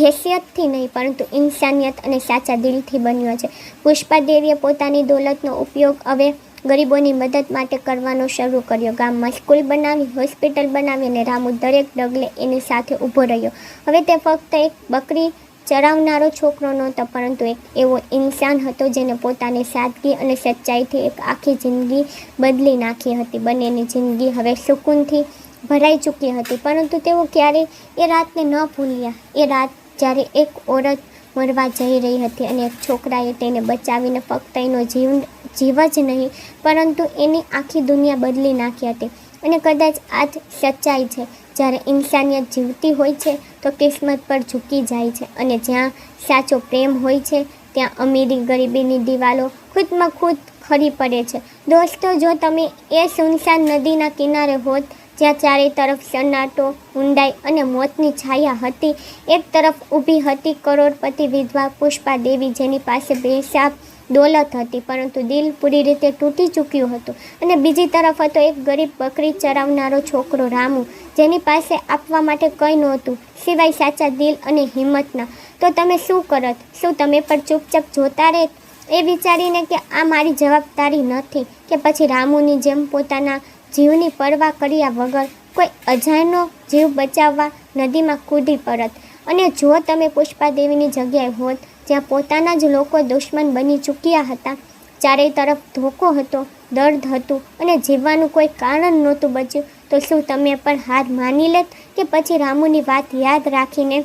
હેસિયતથી નહીં, પરંતુ ઇન્સાનિયત અને સાચા દિલથી બન્યો છે. પુષ્પાદેવીએ પોતાની દોલતનો ઉપયોગ હવે ગરીબોની મદદ માટે કરવાનો શરૂ કર્યો. ગામમાં સ્કૂલ બનાવી, હોસ્પિટલ બનાવી, અને રામુ દરેક ડગલે એની સાથે ઊભો રહ્યો. હવે તે ફક્ત એક બકરી ચરાવનારો છોકરો નહોતો, પરંતુ એક એવો ઇન્સાન હતો જેને પોતાની સાદગી અને સચ્ચાઈથી એક આખી જિંદગી બદલી નાખી હતી. બંનેની જિંદગી હવે સુકૂનથી ભરાઈ ચૂકી હતી, પરંતુ તેઓ ક્યારેય એ રાતને ન ભૂલ્યા. એ રાત જ્યારે એક ઓરત મરવા જઈ રહી હતી અને એક છોકરાએ તેને બચાવીને ફક્ત એનો જીવ જ નહીં, પરંતુ એની આખી દુનિયા બદલી નાખી હતી. અને કદાચ આ જ સચ્ચાઈ છે: જ્યારે ઇન્સાનિયત જીવતી હોય છે તો કિસ્મત પર ઝૂકી જાય છે, અને જ્યાં સાચો પ્રેમ હોય છે ત્યાં અમીરી ગરીબીની દિવાલો ખુદમાં ખુદ ખરી પડે છે. દોસ્તો, જો તમે એ સુનસાન નદીના કિનારે હોત જ્યાં ચારે તરફ સન્નાટો, ઊંડાઈ અને મોતની છાયા હતી, એક તરફ ઊભી હતી કરોડપતિ વિધવા પુષ્પાદેવી, જેની પાસે બેસાબ દોલત હતી, પરંતુ દિલ પૂરી રીતે તૂટી ચૂક્યું હતું, અને બીજી તરફ હતો એક ગરીબ બકરી ચરાવનારો છોકરો રામુ, જેની પાસે આપવા માટે કંઈ નહોતું સિવાય સાચા દિલ અને હિંમતના. તો તમે શું કરત? શું તમે પણ ચૂપચાપ જોતા રહેત, એ વિચારીને કે આ મારી જવાબદારી નથી? કે પછી રામુની જેમ પોતાના જીવની પરવા કર્યા વગર કોઈ અજાણ્યનો જીવ બચાવવા નદીમાં કૂદી પડત? અને જો તમે પુષ્પાદેવીની જગ્યાએ હોત, જ્યાં પોતાના જ લોકો દુશ્મન બની ચૂક્યા હતા, ચારે તરફ ધોકો હતો, દર્દ હતું, અને જીવવાનું કોઈ કારણ નહોતું બચ્યું, તો શું તમે પણ હાર માની લેત, કે પછી રામુની વાત યાદ રાખીને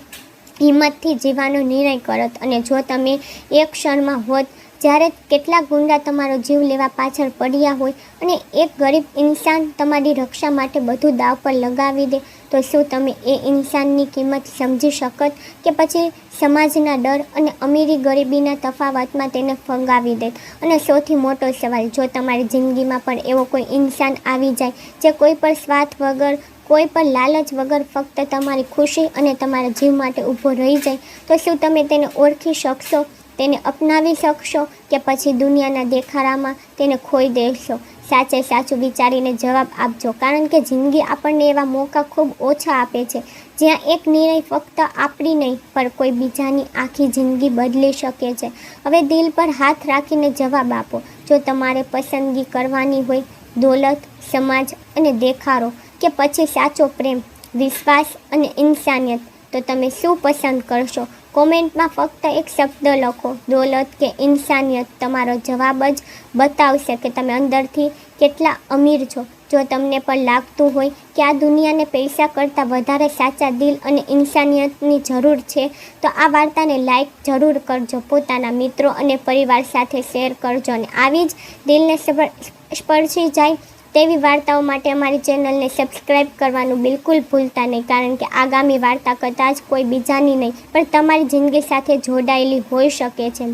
હિંમતથી જીવવાનો નિર્ણય કરત? અને જો તમે એક ક્ષણમાં હોત જ્યારે કેટલાક ગુંડા તમારો જીવ લેવા પાછળ પડ્યા હોય, અને એક ગરીબ ઇન્સાન તમારી રક્ષા માટે બધું દાવ પર લગાવી દે, તો શું તમે એ ઇન્સાનની કિંમત સમજી શકત, કે પછી સમાજના ડર અને અમીરી ગરીબીના તફાવતમાં તેને ફંગાવી દેત? અને સૌથી મોટો સવાલ: જો તમારી જિંદગીમાં પણ એવો કોઈ ઇન્સાન આવી જાય જે કોઈ પણ સ્વાર્થ વગર, કોઈ પણ લાલચ વગર ફક્ત તમારી ખુશી અને તમારા જીવ માટે ઊભો રહી જાય, તો શું તમે તેને ઓળખી શકશો, તેને અપનાવી શકશો, કે પછી દુનિયાના દેખાડામાં તેને ખોઈ દેશો? સાચે સાચું વિચારીને જવાબ આપજો, કારણ કે જિંદગી આપણને એવા મોકા ખૂબ ઓછા આપે છે જ્યાં એક નિર્ણય ફક્ત આપણી નહીં, પણ કોઈ બીજાની આખી જિંદગી બદલી શકે છે. હવે દિલ પર હાથ રાખીને જવાબ આપો: જો તમારે પસંદગી કરવાની હોય દોલત, સમાજ અને દેખાડો, કે પછી સાચો પ્રેમ, વિશ્વાસ અને ઇન્સાનિયત, તો તમે શું પસંદ કરશો? કોમેન્ટમાં ફક્ત એક શબ્દ લખો: દોલત કે ઇન્સાનિયત. તમારો જવાબ જ બતાવશે કે તમે અંદરથી કેટલા અમીર છો. જો તમને પણ લાગતું હોય કે આ દુનિયાને પૈસા કરતાં વધારે સાચા દિલ અને ઇન્સાનિયતની જરૂર છે, તો આ વાર્તાને લાઈક જરૂર કરજો, પોતાના મિત્રો અને પરિવાર સાથે શેર કરજો, અને આવી જ દિલને સ્પર્શી જાય તેવી વાર્તાઓ માટે અમારી ચેનલને સબસ્ક્રાઈબ કરવાનું બિલકુલ ભૂલતા નહીં, કારણ કે આગામી વાર્તા કદાચ કોઈ બીજાની નહીં, પણ તમારી જિંદગી સાથે જોડાયેલી હોઈ શકે છે.